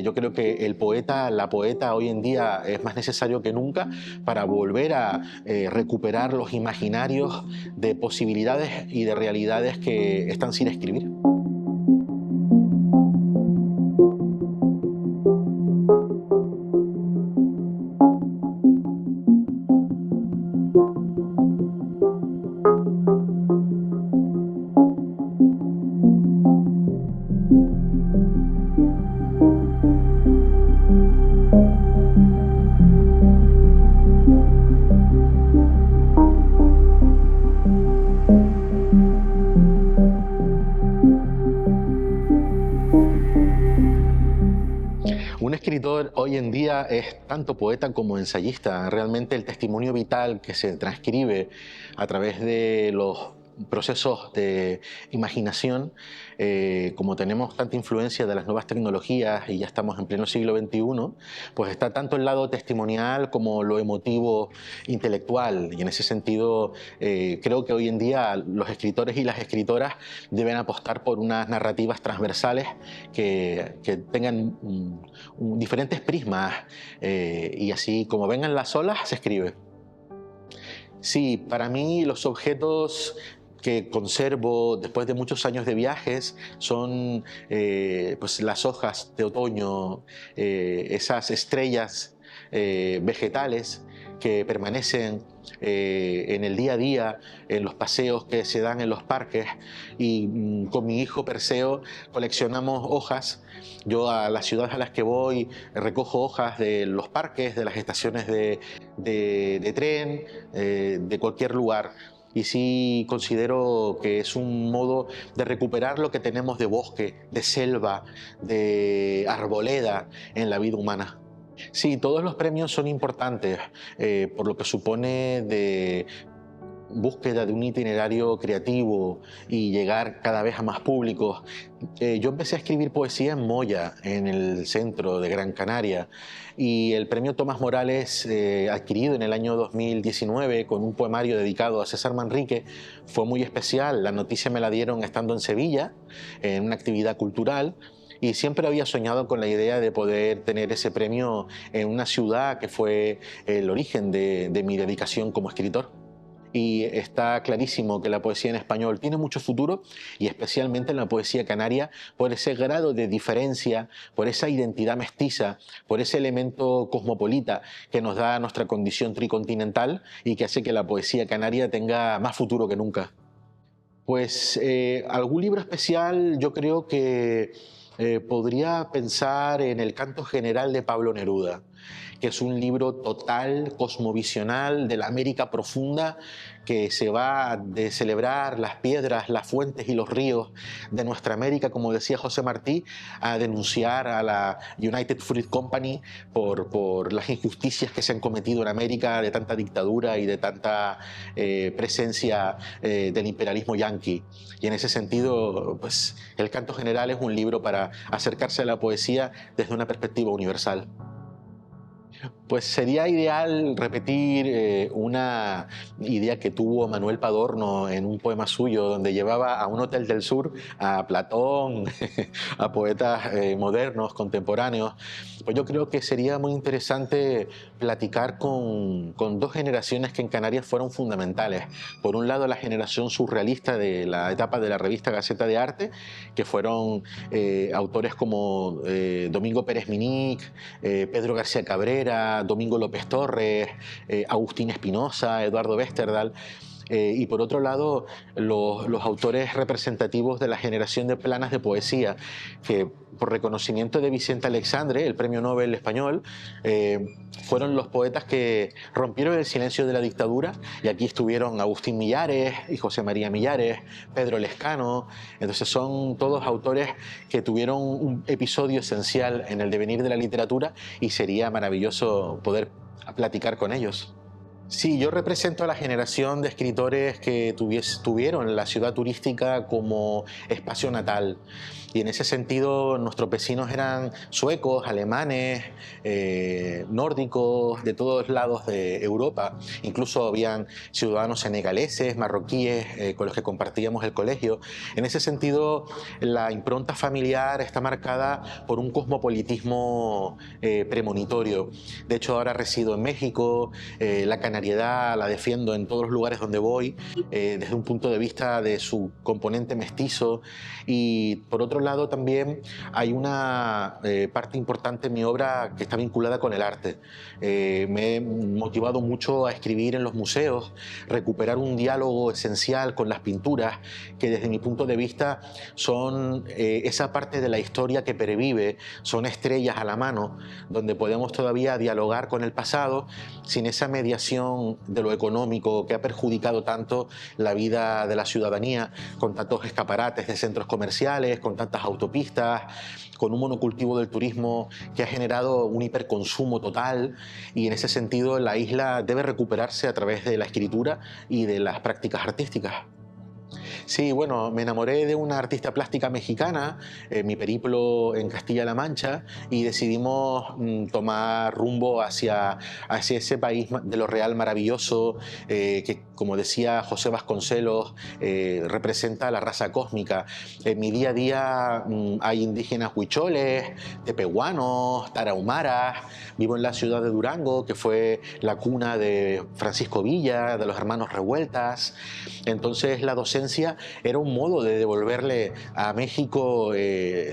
Yo creo que el poeta, la poeta hoy en día es más necesario que nunca para volver a recuperar los imaginarios de posibilidades y de realidades que están sin escribir. Un escritor hoy en día es tanto poeta como ensayista. Realmente el testimonio vital que se transcribe a través de los procesos de imaginación, como tenemos tanta influencia de las nuevas tecnologías y ya estamos en pleno siglo XXI, pues está tanto el lado testimonial como lo emotivo intelectual. Y en ese sentido, creo que hoy en día los escritores y las escritoras deben apostar por unas narrativas transversales que tengan diferentes prismas, y así como vengan las olas, se escribe. Sí, para mí los objetos que conservo después de muchos años de viajes son pues las hojas de otoño, esas estrellas vegetales que permanecen en el día a día, en los paseos que se dan en los parques, y con mi hijo Perseo coleccionamos hojas. Yo a las ciudades a las que voy recojo hojas de los parques, de las estaciones de tren, de cualquier lugar. Y sí considero que es un modo de recuperar lo que tenemos de bosque, de selva, de arboleda en la vida humana. Sí, todos los premios son importantes, por lo que supone de búsqueda de un itinerario creativo y llegar cada vez a más públicos. Yo empecé a escribir poesía en Moya, en el centro de Gran Canaria, y el premio Tomás Morales, adquirido en el año 2019 con un poemario dedicado a César Manrique, fue muy especial. La noticia me la dieron estando en Sevilla, en una actividad cultural, y siempre había soñado con la idea de poder tener ese premio en una ciudad que fue el origen de mi dedicación como escritor. Y está clarísimo que la poesía en español tiene mucho futuro, y especialmente en la poesía canaria, por ese grado de diferencia, por esa identidad mestiza, por ese elemento cosmopolita que nos da nuestra condición tricontinental y que hace que la poesía canaria tenga más futuro que nunca. Pues algún libro especial, yo creo que podría pensar en El Canto General de Pablo Neruda, que es un libro total, cosmovisional, de la América profunda, que se va de celebrar las piedras, las fuentes y los ríos de nuestra América, como decía José Martí, a denunciar a la United Fruit Company por las injusticias que se han cometido en América, de tanta dictadura y de tanta presencia del imperialismo yanqui. Y en ese sentido, pues, El Canto General es un libro para acercarse a la poesía desde una perspectiva universal. Pues sería ideal repetir una idea que tuvo Manuel Padorno en un poema suyo, donde llevaba a un hotel del sur a Platón, a poetas modernos, contemporáneos. Pues yo creo que sería muy interesante platicar con dos generaciones que en Canarias fueron fundamentales. Por un lado, la generación surrealista de la etapa de la revista Gaceta de Arte, que fueron autores como Domingo Pérez Minic, Pedro García Cabrera, Domingo López Torres, Agustín Espinosa, Eduardo Westerdal. Y por otro lado, los autores representativos de la generación de planas de poesía, que por reconocimiento de Vicente Alexandre, el premio Nobel español, fueron los poetas que rompieron el silencio de la dictadura, y aquí estuvieron Agustín Millares y José María Millares, Pedro Lescano. Entonces son todos autores que tuvieron un episodio esencial en el devenir de la literatura, y sería maravilloso poder platicar con ellos. Sí, yo represento a la generación de escritores que tuvieron la ciudad turística como espacio natal. Y en ese sentido, nuestros vecinos eran suecos, alemanes, nórdicos, de todos lados de Europa. Incluso habían ciudadanos senegaleses, marroquíes, con los que compartíamos el colegio. En ese sentido, la impronta familiar está marcada por un cosmopolitismo premonitorio. De hecho, ahora resido en México, la canariedad la defiendo en todos los lugares donde voy, desde un punto de vista de su componente mestizo. Y por otro lado también hay una parte importante en mi obra que está vinculada con el arte. Me he motivado mucho a escribir en los museos, recuperar un diálogo esencial con las pinturas, que desde mi punto de vista son esa parte de la historia que pervive, son estrellas a la mano, donde podemos todavía dialogar con el pasado sin esa mediación de lo económico que ha perjudicado tanto la vida de la ciudadanía, con tantos escaparates de centros comerciales, con tantas autopistas, con un monocultivo del turismo que ha generado un hiperconsumo total, y en ese sentido la isla debe recuperarse a través de la escritura y de las prácticas artísticas. Sí, bueno, me enamoré de una artista plástica mexicana en mi periplo en Castilla-La Mancha, y decidimos tomar rumbo hacia ese país de lo real maravilloso, que, como decía José Vasconcelos, representa la raza cósmica. En mi día a día hay indígenas huicholes, tepehuanos, tarahumaras. Vivo en la ciudad de Durango, que fue la cuna de Francisco Villa, de los hermanos Revueltas. Entonces la docencia era un modo de devolverle a México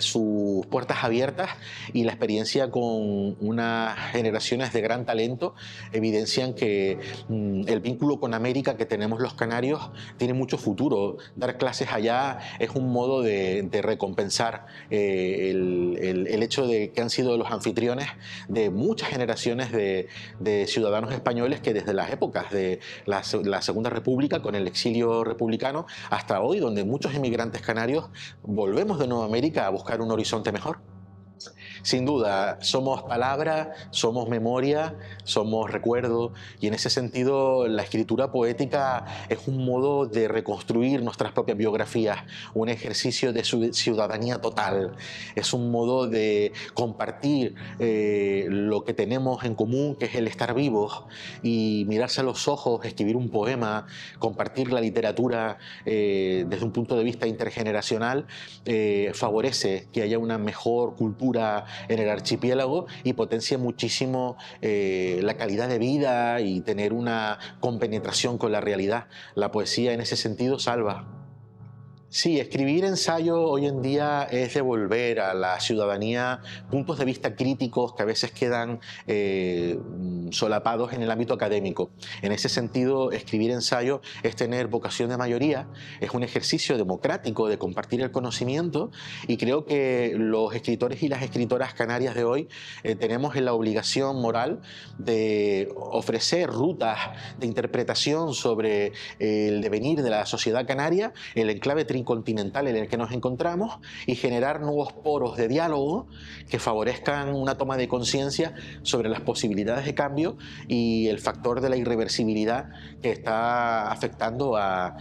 sus puertas abiertas, y la experiencia con unas generaciones de gran talento evidencian que el vínculo con América que tenemos los canarios tiene mucho futuro. Dar clases allá es un modo de recompensar el hecho de que han sido los anfitriones de muchas generaciones de ciudadanos españoles que desde las épocas de la Segunda República, con el exilio republicano, hasta hoy, donde muchos inmigrantes canarios volvemos de Nueva América a buscar un horizonte mejor. Sin duda, somos palabra, somos memoria, somos recuerdo, y en ese sentido la escritura poética es un modo de reconstruir nuestras propias biografías, un ejercicio de ciudadanía total, es un modo de compartir lo que tenemos en común, que es el estar vivos, y mirarse a los ojos, escribir un poema, compartir la literatura desde un punto de vista intergeneracional, favorece que haya una mejor cultura en el archipiélago y potencia muchísimo la calidad de vida y tener una compenetración con la realidad. La poesía en ese sentido salva. Sí, escribir ensayo hoy en día es devolver a la ciudadanía puntos de vista críticos que a veces quedan solapados en el ámbito académico. En ese sentido, escribir ensayo es tener vocación de mayoría, es un ejercicio democrático de compartir el conocimiento, y creo que los escritores y las escritoras canarias de hoy tenemos la obligación moral de ofrecer rutas de interpretación sobre el devenir de la sociedad canaria, el enclave continental en el que nos encontramos, y generar nuevos poros de diálogo que favorezcan una toma de conciencia sobre las posibilidades de cambio y el factor de la irreversibilidad que está afectando a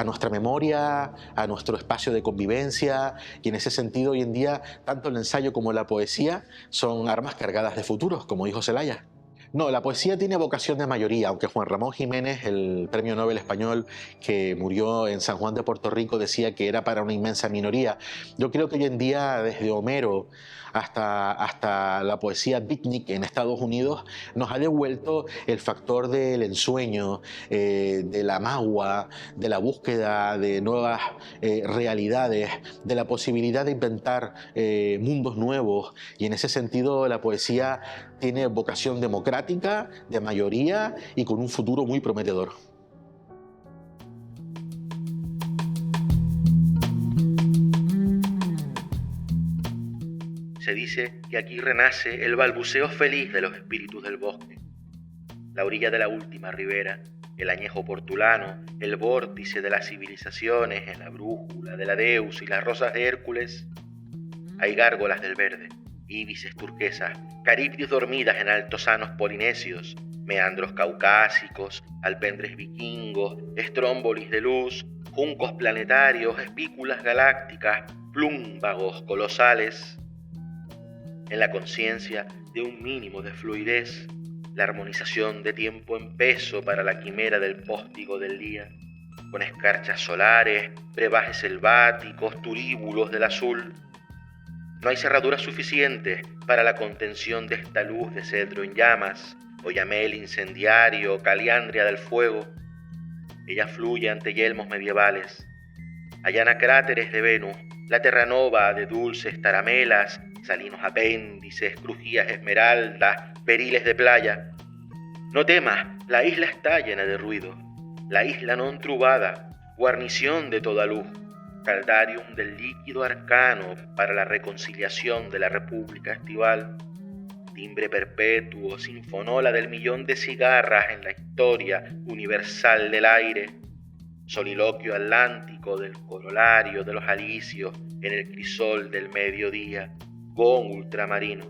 nuestra memoria, a nuestro espacio de convivencia. Y en ese sentido, hoy en día, tanto el ensayo como la poesía son armas cargadas de futuros, como dijo Celaya. No, la poesía tiene vocación de mayoría, aunque Juan Ramón Jiménez, el premio Nobel español que murió en San Juan de Puerto Rico, decía que era para una inmensa minoría. Yo creo que hoy en día, desde Homero hasta la poesía beatnik en Estados Unidos, nos ha devuelto el factor del ensueño, de la magua, de la búsqueda de nuevas realidades, de la posibilidad de inventar mundos nuevos. Y en ese sentido, la poesía tiene vocación democrática, de mayoría y con un futuro muy prometedor. Se dice que aquí renace el balbuceo feliz de los espíritus del bosque. La orilla de la última ribera, el añejo portulano, el vórtice de las civilizaciones en la brújula de la Deus y las rosas de Hércules. Hay gárgolas del verde, íbices turquesas, caríptidos dormidas en altosanos polinesios, meandros caucásicos, alpendres vikingos, estrómbolis de luz, juncos planetarios, espículas galácticas, plúmbagos colosales. En la conciencia de un mínimo de fluidez, la armonización de tiempo en peso para la quimera del póstigo del día, con escarchas solares, brebajes selváticos, turíbulos del azul. No hay cerraduras suficientes para la contención de esta luz de cedro en llamas, oyamel incendiario, caliandria del fuego. Ella fluye ante yelmos medievales, allana cráteres de Venus, la terranova de dulces taramelas, salinos apéndices, crujías esmeraldas, beriles de playa. No temas, la isla está llena de ruido, la isla non trubada, guarnición de toda luz, caldarium del líquido arcano para la reconciliación de la república estival, timbre perpetuo, sinfonola del millón de cigarras en la historia universal del aire, soliloquio atlántico del corolario de los alicios en el crisol del mediodía, gong ultramarino.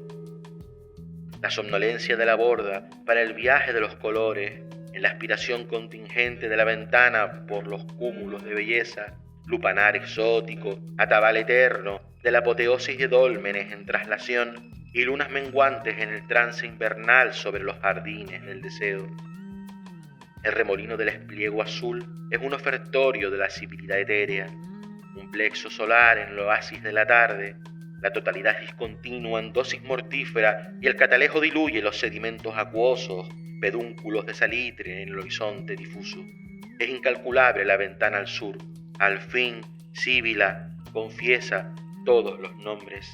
La somnolencia de la borda para el viaje de los colores, en la aspiración contingente de la ventana por los cúmulos de belleza, lupanar exótico, atabal eterno de la apoteosis de dólmenes en traslación y lunas menguantes en el trance invernal sobre los jardines del deseo. El remolino del espliego azul es un ofertorio de la civilidad etérea, un plexo solar en el oasis de la tarde. La totalidad es discontinua en dosis mortífera y el catalejo diluye los sedimentos acuosos, pedúnculos de salitre en el horizonte difuso. Es incalculable la ventana al sur. Al fin, Síbila confiesa todos los nombres.